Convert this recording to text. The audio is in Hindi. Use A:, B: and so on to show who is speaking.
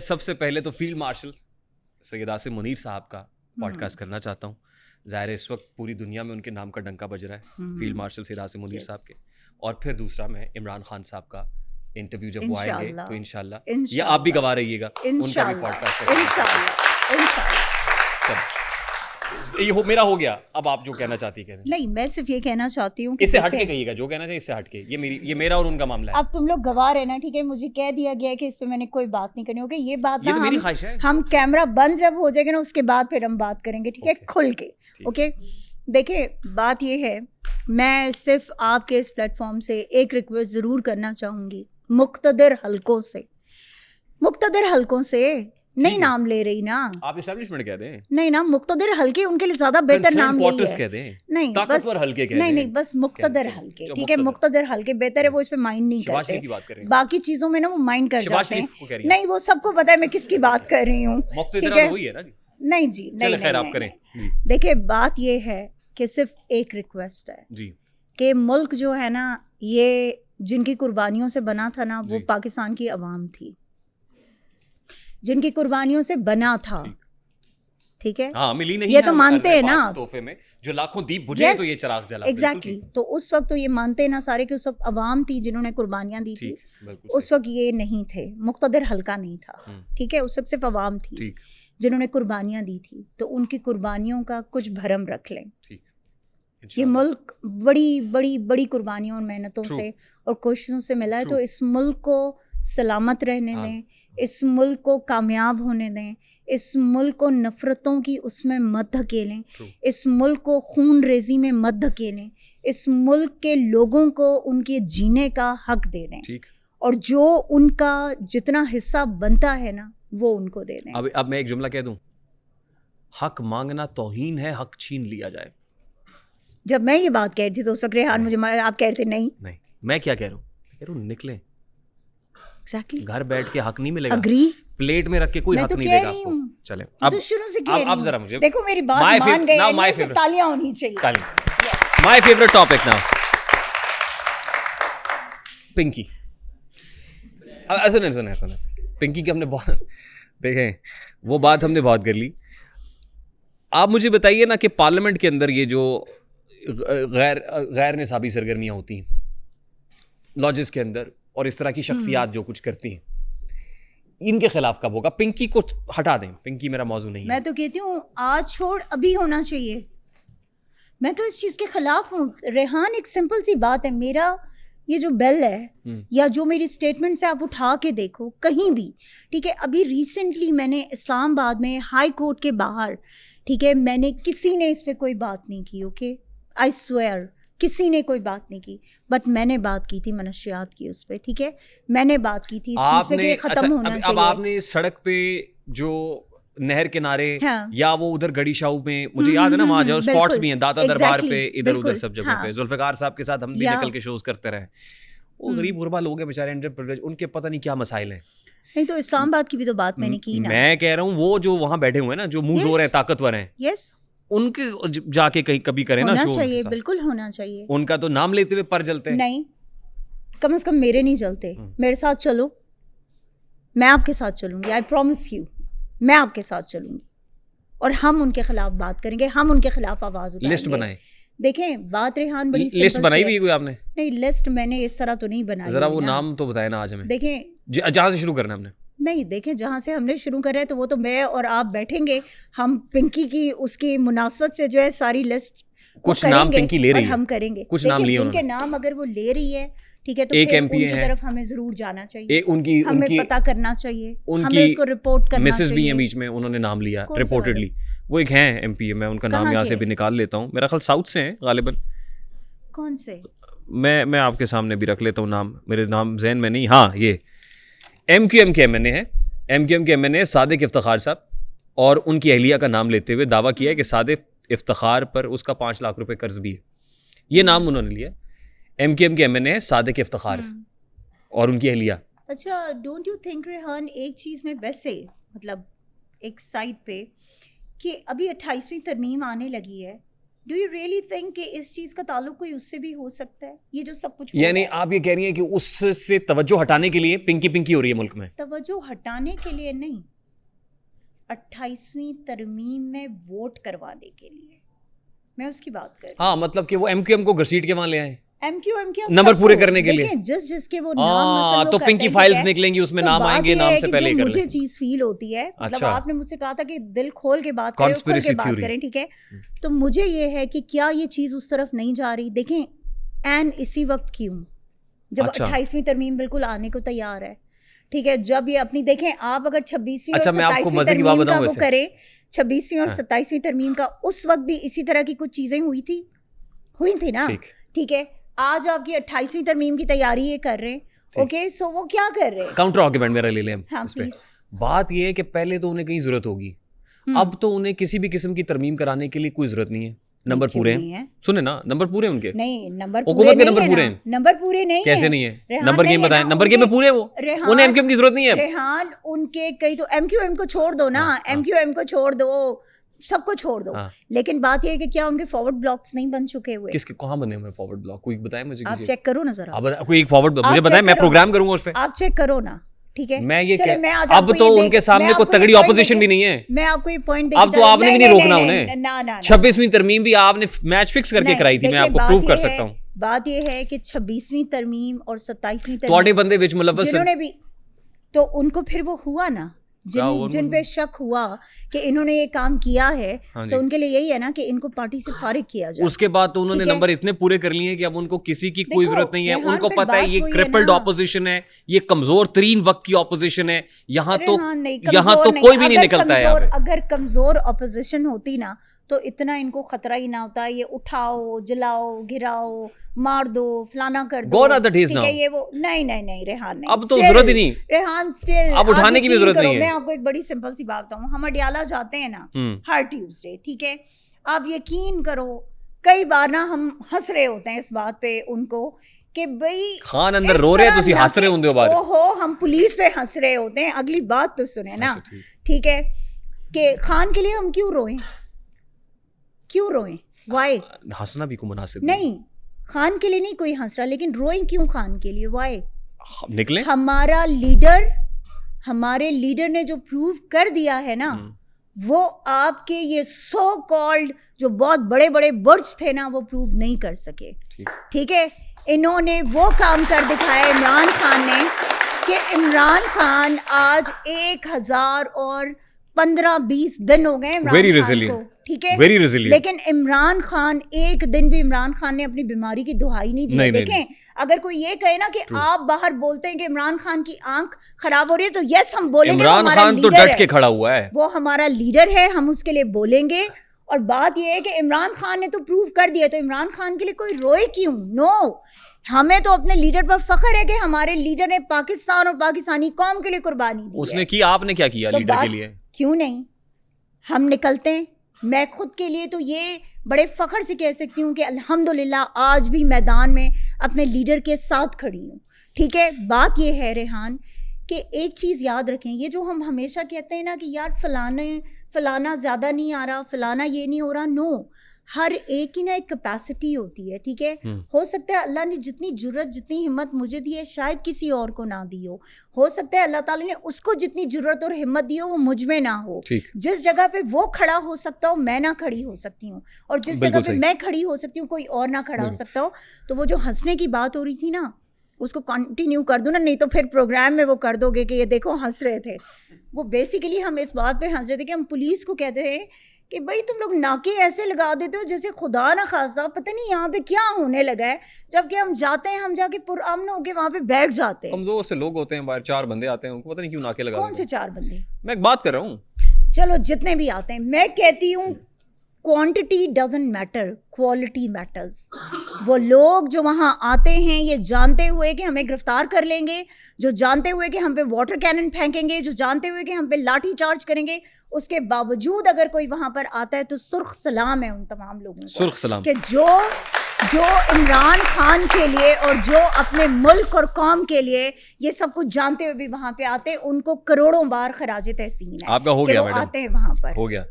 A: सबसे पहले तो फील्ड मार्शल सैयद आसिम मुनीर साहब का पॉडकास्ट करना चाहता हूँ। ज़ाहिर है इस वक्त पूरी दुनिया में उनके नाम का डंका बज रहा है, फील्ड मार्शल सैयद आसिम मुनीर साहब के। और फिर दूसरा मैं इमरान खान साहब का इंटरव्यू जब वो आएंगे तो इंशाल्लाह या आप भी गवा रहिएगा उनका भी पॉडकास्ट। ये मेरा हो गया। अब आप जो कहना चाहती है
B: नहीं, मैं सिर्फ ये कहना चाहती हूँ
A: इससे हटके कहिएगा, जो कहना चाहिए इससे हटके। ये मेरा और उनका मामला है।
B: अब तुम लोग गवाह रहना, ठीक है? मुझे कह दिया गया है कि इस पे मैंने कोई बात नहीं करनी होगी। ये बात
A: ये
B: ना
A: तो मेरी ख्वाहिश है।
B: हम कैमरा बंद जब हो जाएगा ना उसके बाद फिर हम बात करेंगे, ठीक है? खुल के। ओके, देखिए बात ये है, मैं सिर्फ आपके इस प्लेटफॉर्म से एक रिक्वेस्ट ज़रूर करना चाहूँगी, मुक्तदर हलकों से नहीं नाम ले रही ना
A: आप, एस्टैब्लिशमेंट कह दें।
B: नहीं ना, मुक्तदर हल्के उनके लिए ज्यादा बेहतर नाम यही है।
A: कह दें।
B: नहीं बस
A: हल्के कह
B: नहीं नहीं बस मुक्तदर हल्के, ठीक है? मुक्तदर हल्के बेहतर है, वो इस पे माइंड नहीं करते। बाकी चीजों में ना वो माइंड कर जाते हैं। नहीं, वो सबको पता है मैं किसकी बात कर रही हूँ, ठीक है? नहीं जी, नहीं। देखिए बात ये है कि सिर्फ एक रिक्वेस्ट है कि मुल्क जो है ना, ये जिनकी कुर्बानियों से बना था ना, वो पाकिस्तान की अवाम थी, जिनकी कुर्बानियों से बना था, ठीक है?
A: हाँ, मिली नहीं,
B: ये तो मानते हैं ना
A: तोहफे में जो लाखों दीप बुझे तो ये चिराग जला।
B: एग्जैक्टली। तो उस वक्त तो ये मानते हैं ना सारे कि उस वक्त अवाम थी जिन्होंने कुर्बानियां दी थी। उस वक्त ये नहीं थे, मुक्तदर हल्का नहीं था, ठीक है? उस वक्त सिर्फ अवाम थी जिन्होंने कुर्बानियां दी थी। तो उनकी कुर्बानियों का कुछ भरम रख लें। ये मुल्क बड़ी बड़ी बड़ी कुर्बानियों और मेहनतों से और कोशिशों से मिला है, तो इस मुल्क को सलामत रहने दें, इस मुल्क को कामयाब होने दें, इस मुल्क को नफ़रतों की उसमें मत धकेलें, इस मुल्क को खून रेजी में मत धकेलें, इस मुल्क के लोगों को उनके जीने का हक दे दें, और जो उनका जितना हिस्सा बनता है ना वो उनको दे दें।
A: अब मैं एक जुमला कह दूं, हक मांगना तौहीन है, हक छीन लिया जाए।
B: जब मैं ये बात कह रही थी तो सकरेहान मुझे आप कह रहे थे नहीं,
A: मैं क्या कह रहा हूँ, कह रहा हूँ निकले।
B: Exactly.
A: घर बैठ के हक नहीं मिलेगा,
B: अग्री,
A: प्लेट में रख के कोई हक नहीं देगा आपको। चले अब
B: तो शुरू से कह रही
A: अब जरा मुझे
B: देखो, मेरी बात मान गए हैं तो तालियां होनी चाहिए।
A: My favourite topic now, Pinky. सुन पिंकी की हमने बहुत देखें, वो बात हमने बहुत कर ली। आप मुझे बताइए ना कि पार्लियामेंट के अंदर ये जो गैर निसाबी सरगर्मियां होती हैं लॉजेस के अंदर, और इस तरह की शख्सियात जो कुछ करती हैं, इनके खिलाफ कब होगा? पिंकी को हटा दें, पिंकी मेरा मौजू नहीं है।
B: मैं तो कहती हूँ आज छोड़ अभी होना चाहिए। मैं तो इस चीज़ के खिलाफ हूँ। रेहान, एक सिंपल सी बात है, मेरा ये जो बेल है या जो मेरी स्टेटमेंट से आप उठा के देखो कहीं भी, ठीक है? अभी रिसेंटली मैंने इस्लामाबाद में हाई कोर्ट के बाहर, ठीक है, मैंने किसी ने इस पर कोई बात नहीं की, ओके, आई स्वेयर किसी ने कोई बात नहीं की, बट मैंने बात की थी मनशियात की उस पर, ठीक है? मैंने बात की थी इस चीज़ पे कि खत्म होना चाहिए।
A: अब आपने सड़क पे जो नहर किनारे या वो उधर गड़ी शाहू में, मुझे याद है ना वहाँ जो स्पॉट्स भी हैं, दाता दरबार पे, इधर उधर सब जगह पे, जुल्फिकार साहब के साथ हम भी निकल के शोज करते रहे। वो गरीब गुरबा लोग हैं बेचारे, अंडर प्रिविलेज, उनके पता नहीं क्या मसाइल हैं।
B: नहीं तो इस्लामाबाद की भी तो बात मैंने की ना।
A: मैं कह रहा हूँ वो जो वहाँ बैठे हुए हैं ना, जो मुंह जोर है, ताकतवर हैं, उनके जाके कहीं कभी करें ना शो।
B: चाहिए, बिल्कुल होना चाहिए।
A: उनका तो नाम लेते हुए पर जलते हैं।
B: नहीं, कम से कम मेरे नहीं जलते। मेरे साथ चलो, मैं आपके साथ चलूंगी, आई प्रॉमिस यू, मैं आपके साथ चलूंगी और हम उनके खिलाफ बात करेंगे, हम उनके खिलाफ आवाज उठाएंगे।
A: लिस्ट बनाएं।
B: देखें बात रेहान बड़ी
A: लिस्ट बनाई भी कोई आपने?
B: नहीं, लिस्ट मैंने इस तरह तो नहीं बनाई।
A: जरा वो नाम तो बताए ना आज हमें।
B: देखें
A: जहाँ से शुरू करना हमने।
B: नहीं, देखें जहाँ से हमने शुरू कर रहे हैं तो वो तो मैं और आप बैठेंगे, हम पिंकी की उसकी मुनासबत से जो है सारी लिस्ट
A: कुछ नाम पिंकी ले रही है,
B: हम करेंगे
A: कुछ नाम लिए
B: उनके नाम अगर वो ले रही है, ठीक है, तो
A: एक
B: फिर
A: एमपी
B: उनकी तरफ हमें जरूर जाना चाहिए,
A: उनकी
B: हमें पता करना चाहिए, हमें उसको रिपोर्ट करना
A: मिसेस
B: चाहिए।
A: भी है बीच में, उन्होंने नाम लिया रिपोर्टेडली, वो एक हैं एमपी है, मैं उनका नाम यहाँ से भी निकाल लेता हूँ, मेरा ख्याल साउथ से हैं गालिबन।
B: कौन से?
A: मैं आपके सामने भी रख लेता हूँ नाम, मेरे नाम जहन में नहीं। हाँ, ये MQM के MNA है, MQM के MNA सादिक इफ्तिखार साहब, और उनकी अहलिया का नाम लेते हुए दावा किया है कि सादिक इफ्तिखार पर उसका 5 लाख रुपए कर्ज भी है। ये नाम उन्होंने लिया। MQM के MNA है सादिक इफ्तिखार और उनकी अहलिया।
B: अच्छा, डोंट यू थिंक रेहान, एक चीज़ में वैसे मतलब एक साइड पे कि अभी 28वीं तरमीम आने लगी है, डू यू रियली थिंक कि इस चीज का ताल्लुक कोई उससे भी हो सकता है? ये जो सब कुछ
A: यानी आप ये कह रही हैं कि उससे तवज्जो हटाने के लिए पिंकी पिंकी हो रही है मुल्क में?
B: तवज्जो हटाने के लिए नहीं, 28वीं तरमीम में वोट करवाने के लिए मैं उसकी बात कर रही हूँ।
A: हाँ, मतलब कि वो MQM को घसीट के वहां ले आए
B: MQM के
A: नंबर पूरे करने के लिए।
B: जिसके वो नाम
A: तो पिंकी फाइल्स निकलेंगी, उसमें नाम आएंगे, नाम से पहले कर
B: मुझे चीज फील होती है, मतलब
A: अच्छा।
B: आपने मुझसे कहा था कि दिल खोल के बात करें, खोल के बात करें, ठीक है? तो मुझे ये है कि क्या ये चीज उस तरफ नहीं जा रही? देखें, एन इसी वक्त क्यों, जब 28वीं तरमीम बिल्कुल आने को तैयार है, ठीक है? जब ये अपनी देखें, आप अगर 26वीं और 27वीं तरमीम का वो करें, 26वीं और 27वीं तरमीम का, उस वक्त भी इसी तरह की कुछ चीजें हुई थी ना, ठीक है? आज आपकी 28वीं तरमीम की तैयारी ये कर रहे हैं, ओके? सो वो क्या कर रहे हैं?
A: काउंटर आर्गुमेंट मेरा ले लें हम।
B: हाँ, प्लीज।
A: बात ये है कि पहले तो उन्हें कहीं जरूरत होगी, अब तो उन्हें किसी भी किस्म की तरमीम कराने के लिए कोई जरूरत नहीं है। नंबर पूरे हैं, सुने ना, नंबर पूरे उनके
B: नहीं, नंबर
A: हुकूमत के नंबर पूरे हैं,
B: नंबर पूरे नहीं,
A: कैसे नहीं है? नंबर गेम बताएं, नंबर गेम में पूरे वो, उन्हें MQM की जरूरत नहीं है।
B: रेहान, उनके कई तो MQM को छोड़ दो ना, MQM को छोड़ दो, सबको छोड़ दो, लेकिन बात ये है कि क्या उनके फॉरवर्ड ब्लॉक्स नहीं बन चुके हुए?
A: किसके कहाँ बने हुए फॉरवर्ड ब्लॉक? कोई बताए मुझे,
B: आप चेक करो ना जरा,
A: कोई एक फॉरवर्ड मुझे बताएं, मैं प्रोग्राम करूंगा उस पे,
B: आप चेक करो ना, ठीक है?
A: मैं ये अब तो उनके सामने कोई तगड़ी ऑपोजिशन भी नहीं है।
B: मैं आपको ये पॉइंट
A: अब तो आपने भी नहीं रोकना उन्हें। 26वीं तरमीम भी आपने मैच फिक्स करके कराई थी, मैं आपको प्रूव कर सकता हूँ।
B: बात ये है कि 26वीं तरमीम और 27वीं तरमीम
A: ਤੁਹਾਡੇ ਬੰਦੇ ਵਿੱਚ ਮੁਲਵਸ
B: जिन्होंने भी, तो उनको फिर वो हुआ ना, जिन पे शक हुआ कि इन्होंने ये काम किया है, तो उनके लिए यही है ना कि इनको पार्टी से फारिग किया जाए।
A: उसके बाद तो उन्होंने नंबर इतने पूरे कर लिए कि अब उनको किसी की कोई जरूरत नहीं है। उनको पता है ये क्रिपल्ड ऑपोजिशन है, ये कमजोर तरीन वक्त की ऑपोजिशन है, यहाँ तो कोई भी नहीं निकलता है।
B: अगर कमजोर ऑपोजिशन होती ना तो इतना इनको खतरा ही ना होता। ये उठाओ, जलाओ, गिराओ, मार दो, फलाना कर दो, ठीक है? ये वो नहीं रेहान नहीं,
A: अब तो जरूरत ही नहीं,
B: रेहान स्टिल
A: अब उठाने की भी जरूरत नहीं है।
B: मैं आपको एक बड़ी सिंपल सी बात बताऊं, हम अडियाला जाते हैं ना हर ट्यूसडे, ठीक है? आप यकीन करो कई बार ना हम हंस रहे होते हैं इस बात पे उनको कि भाई
A: खान अंदर रो रहे हैं, तुसी हंस रहे होंगे बाहर।
B: ओहो, हम पुलिस पे हंस रहे होते हैं। अगली बात तो सुने ना, ठीक है? कि खान के लिए हम क्यों रोएं? वाई?
A: हंसना भी को मुनासिब
B: नहीं, खान के लिए नहीं कोई हंस रहा, लेकिन रोएं क्यों खान के लिए? वाई?
A: निकले
B: हमारे लीडर ने जो प्रूव कर दिया है ना, वो आपके ये सो कॉल्ड जो बहुत बड़े बड़े बुर्ज थे ना, वो प्रूव नहीं कर सके, ठीक है? इन्होंने वो काम कर दिखाया इमरान खान ने कि इमरान खान आज 1015-20 दिन हो गए इमरान खान को, ठीक है? लेकिन इमरान खान एक दिन भी इमरान खान ने अपनी बीमारी की दुहाई नहीं दी। देखें, अगर कोई ये कहे ना कि आप बाहर बोलते हैं कि इमरान खान की आंख खराब हो रही है, तो यस हम बोलेंगे,
A: इमरान खान तो डट के खड़ा हुआ है, वो
B: हमारा लीडर है, हम उसके लिए बोलेंगे। और बात यह है कि इमरान खान ने तो प्रूव कर दिया, तो इमरान खान के लिए कोई रोए क्यों? नो, हमें तो अपने लीडर पर फख्र है कि हमारे लीडर ने पाकिस्तान और पाकिस्तानी कौम के लिए कुर्बानी दी।
A: उसने की, आपने क्या किया लीडर के लिए?
B: क्यों नहीं, हम निकलते हैं। मैं खुद के लिए तो ये बड़े फख्र से कह सकती हूँ कि अल्हम्दुलिल्लाह आज भी मैदान में अपने लीडर के साथ खड़ी हूँ, ठीक है? बात ये है रेहान कि एक चीज़ याद रखें, ये जो हम हमेशा कहते हैं ना कि यार फलाना ज़्यादा नहीं आ रहा, फलाना ये नहीं हो रहा, नो, हर एक की ना एक कैपेसिटी होती है, ठीक है? हो सकता है अल्लाह ने जितनी जुर्रत, जितनी हिम्मत मुझे दी है, शायद किसी और को ना दी हो सकता है अल्लाह ताला ने उसको जितनी जुर्रत और हिम्मत दी हो वो मुझ में ना हो। जिस जगह पे वो खड़ा हो सकता हो, मैं ना खड़ी हो सकती हूँ, और जिस जगह पे मैं खड़ी हो सकती हूँ, कोई और ना खड़ा हो सकता हो। तो वो जो हंसने की बात हो रही थी ना, उसको कंटिन्यू कर दो ना, नहीं तो फिर प्रोग्राम में वो कर दोगे कि ये देखो हंस रहे थे। वो बेसिकली हम इस बात पे हंस रहे थे कि हम पुलिस को कहते हैं कि भाई तुम लोग नाके ऐसे लगा देते हो जैसे खुदा ना खास्ता पता नहीं यहाँ पे क्या होने लगा है, जबकि हम जाते हैं, हम जाके पुरअमन होके वहाँ पे बैठ जाते हैं।
A: कमजोर से लोग होते हैं बाहर, 4 बंदे आते हैं, उनको पता नहीं क्यों नाके लगा।
B: कौन से 4 बंदे?
A: मैं एक बात कर रहा हूँ,
B: चलो जितने भी आते हैं, मैं कहती हूँ quantity doesn't matter, quality matters. वो लोग जो वहाँ आते हैं ये जानते हुए कि हमें गिरफ्तार कर लेंगे, जो जानते हुए कि हम पे वाटर कैनन फेंकेंगे, जो जानते हुए कि हम पे लाठी चार्ज करेंगे, उसके बावजूद अगर कोई वहाँ पर आता है तो सुर्ख सलाम है उन तमाम लोगों को,
A: सुर्ख सलाम
B: कि जो इमरान खान के लिए और जो अपने मुल्क और कौम के लिए ये सब कुछ जानते हुए भी वहाँ पे आते हैं, उनको करोड़ों बार खराज तहसीन है।
A: आपका हो गया मैडम,
B: आते हैं वहाँ पर।
A: हो गया।